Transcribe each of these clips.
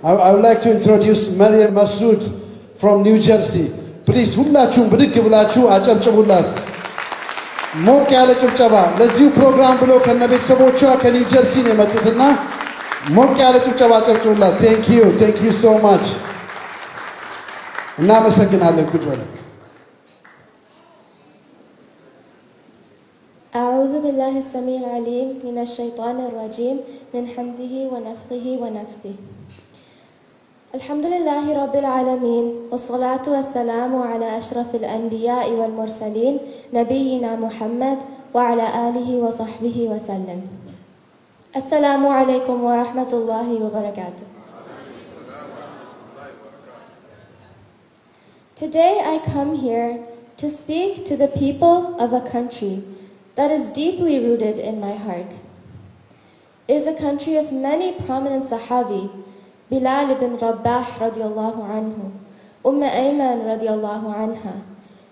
I would like to introduce Maryam Masood from New Jersey. Please, ሁላችሁም ብድግ ብላችሁ አጨብጭቡላት። ሞቅ ያለ ጭብጨባ ለዚሁ ፕሮግራም ብሎ ከነቤተሰቦቿ ከኒው ጀርሲ ነው የመጡትና ሞቅ ያለ ጭብጨባ አጨብጭቡላት። Thank you so much. እናመሰግናለን። ቁጭ በሉ። أعوذ بالله السميع العليم من الشيطان الرجيم من حمده ونفخه ونفسه. الحمد لله رب العالمين والصلاة والسلام على أشرف الأنبياء والمرسلين نبينا محمد وعلى آله وصحبه وسلم. السلام عليكم ورحمة الله وبركاته. Today I come here to speak to the people of a country that is deeply rooted in my heart. It is a country of many prominent Sahabi, Bilal ibn Rabah radiallahu anhu, Ayman radiallahu anha,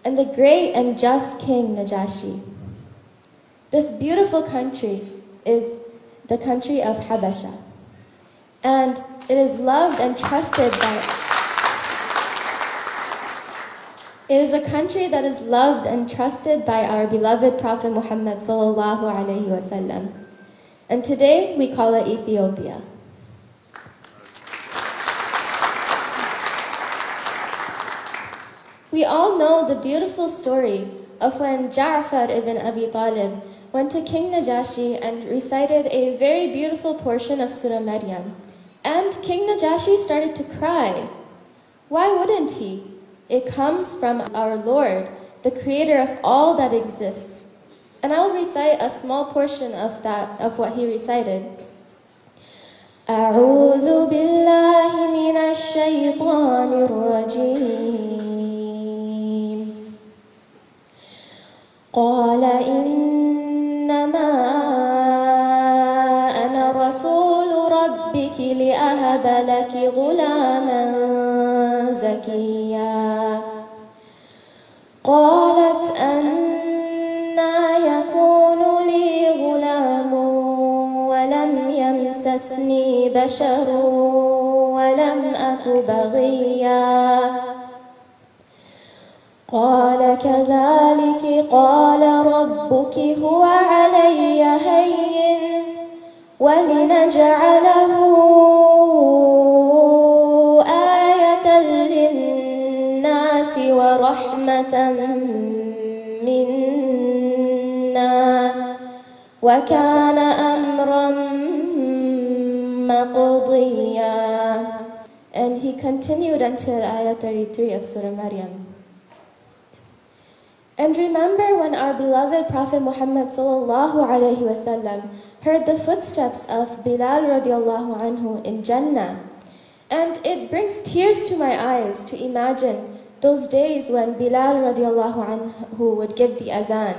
and the great and just King Najashi. This beautiful country is the country of Habasha, and it is loved and trusted by It is a country that is loved and trusted by our beloved Prophet Muhammad sallallahu alaihi wasallam. And today we call it Ethiopia. We all know the beautiful story of when Ja'far ibn Abi Talib went to King Najashi and recited a very beautiful portion of Surah Maryam. And King Najashi started to cry. Why wouldn't he? It comes from our Lord, the creator of all that exists. And I'll recite a small portion of what he recited. أعوذ بالله من الشيطان الرجيم. قال إنما أنا رسول ربك لأهب لك غلاما زكيا. قالت أنى يكون لي غلام ولم يمسسني بشر ولم أك بغيا. قال كذلك قال ربك هو علي هين ولنجعله ورحمة منا وكان أمرا مقضيا. And he continued until ayah 33 of Surah Maryam. And remember when our beloved Prophet Muhammad sallallahu alaihi wasallam heard the footsteps of Bilal radiallahu anhu in Jannah, and it brings tears to my eyes to imagine those days when Bilal radiallahu anhu would give the adhan,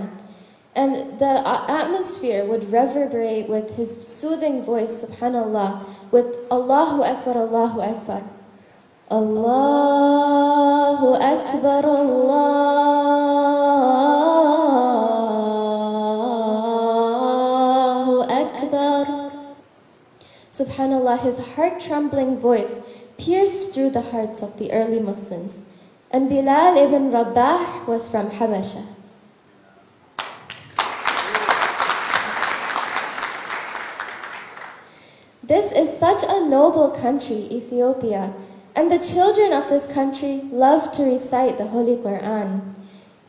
and the atmosphere would reverberate with his soothing voice, subhanallah, with Allahu Akbar, Allahu Akbar, Allahu Akbar, Allahu Akbar. Subhanallah, his heart-trembling voice pierced through the hearts of the early Muslims. And Bilal ibn Rabah was from Habasha. This is such a noble country, Ethiopia, and the children of this country love to recite the Holy Quran.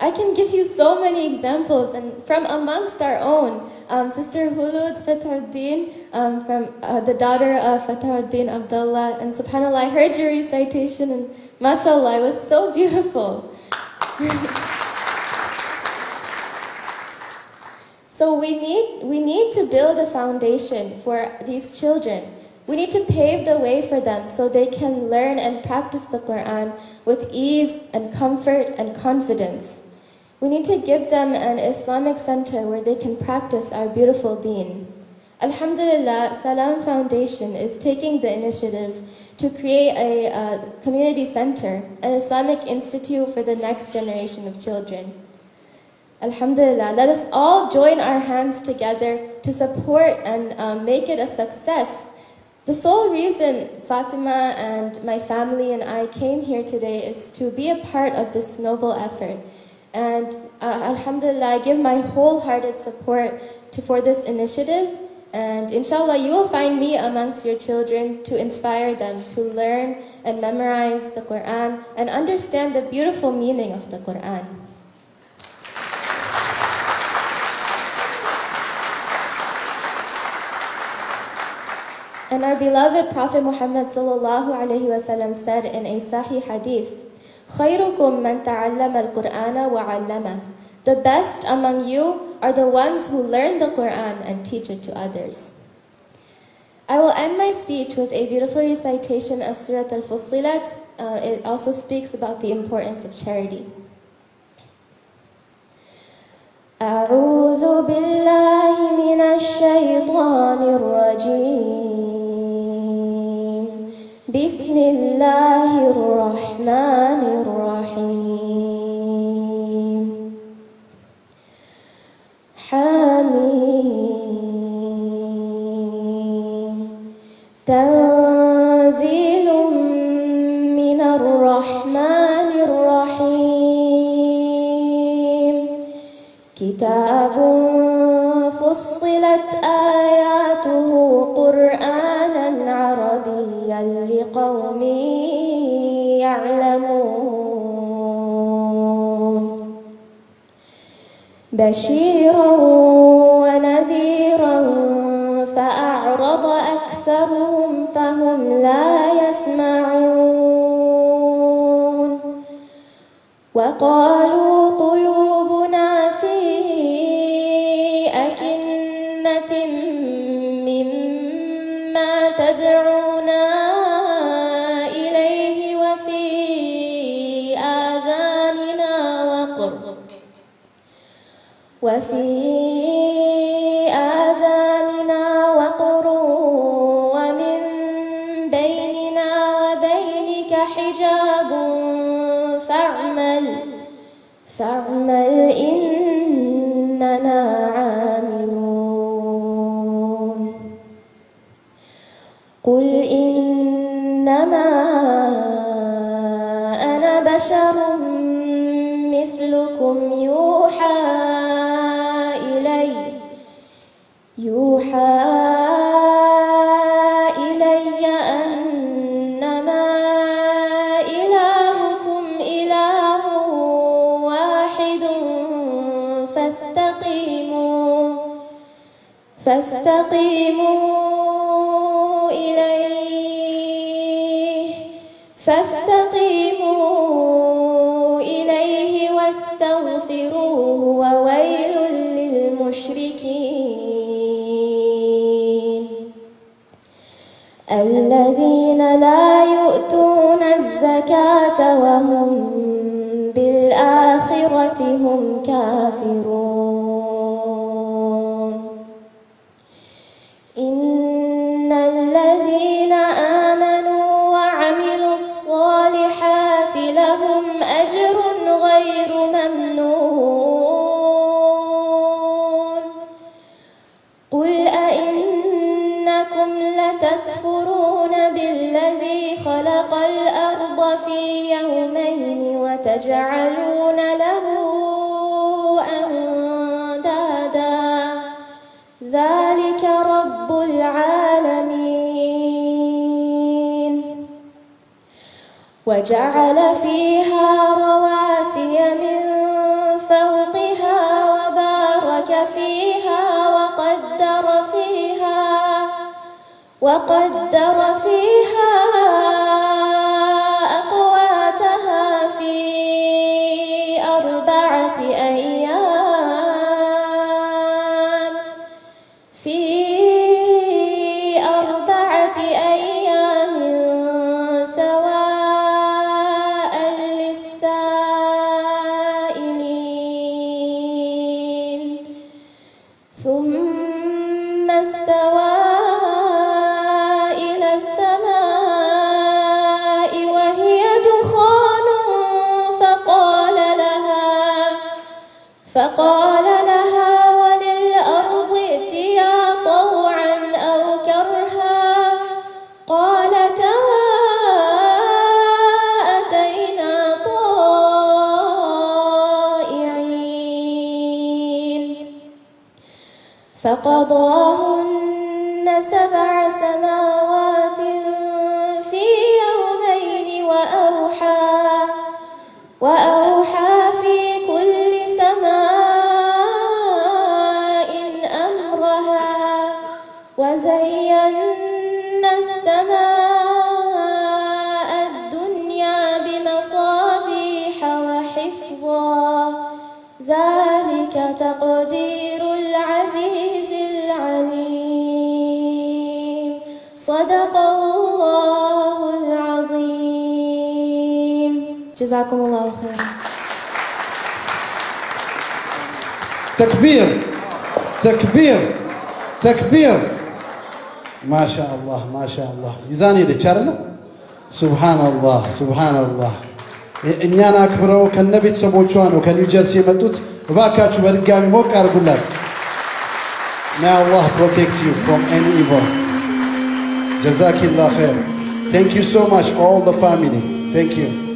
I can give you so many examples, and from amongst our own, Sister Hulud Fathuddin, from the daughter of Fathuddin Abdullah, and subhanAllah, I heard your recitation, and mashallah, it was so beautiful. So we need to build a foundation for these children. We need to pave the way for them so they can learn and practice the Quran with ease and comfort and confidence. We need to give them an Islamic center where they can practice our beautiful deen. Alhamdulillah, Salam Foundation is taking the initiative to create a community center, an Islamic institute for the next generation of children. Alhamdulillah, let us all join our hands together to support and make it a success The sole reason Fatima and my family and I came here today is to be a part of this noble effort. And alhamdulillah, I give my wholehearted support for this initiative. And inshallah, you will find me amongst your children to inspire them to learn and memorize the Quran and understand the beautiful meaning of the Quran. And our beloved Prophet Muhammad sallallahu alaihi wasallam said in a Sahih hadith, "Khayrukum man ta'allama al-Qur'ana wa 'allama." The best among you are the ones who learn the Quran and teach it to others. I will end my speech with a beautiful recitation of Surah Al-Fussilat. It also speaks about the importance of charity. أعوذ بالله من الشيطان الرجيم بسم الله الرحمن الرحيم حميم تنزيل من الرحمن الرحيم كتاب فصلت آياته قرآنا عربيا لقوم يعلمون بشيرا ونذيرا فأعرض أكثرهم فهم لا يسمعون وقالوا قلوبنا في أكنة مما تدعونا إليه وفي آذاننا وقر ومن بيننا وبينك حجاب فاعمل إننا عاملون قل إنما أنا بشر مثلكم يوحى إلي أنما إلهكم إله واحد فاستقيموا إليه واستغفروه وويل للمشركين الذين لا يؤتون الزكاة وهم بالآخرة هم كافرون إن الذين آمنوا وعملوا الصالحات لهم أجر غير ممنون قل أئنكم لتكفرون بالذي خلق الأرض في يومين وتجعلون له أندادا ذلك رب العالمين وجعل فيها رواسي من فوقها وبارك فيها وقدر فيها أقواتها في أربعة أيام سواء للسائلين ثم استوى إلى السماء وهي دخان فقال لها وللأرض ائتيا طوعا أو كرها فقضاهن 7 سماوات في يومين وأوحى في كل سماء أمرها وزينا السماء الدنيا بمصابيح وحفظا ذلك تقدير العزيز العليم صدق الله العظيم جزاكم الله خيرا تكبير تكبير تكبير ما شاء الله ما شاء الله يزاني لتشارنا سبحان الله سبحان الله እኛን አክብረው ከነቤተሰቦቿ ነው ከኒው ጀርሲ የመጡት እባካችሁ በድጋሚ ሞቅ አድርጉላት May Allah protect you from any evil Jazakillah khair Thank you so much all the family Thank you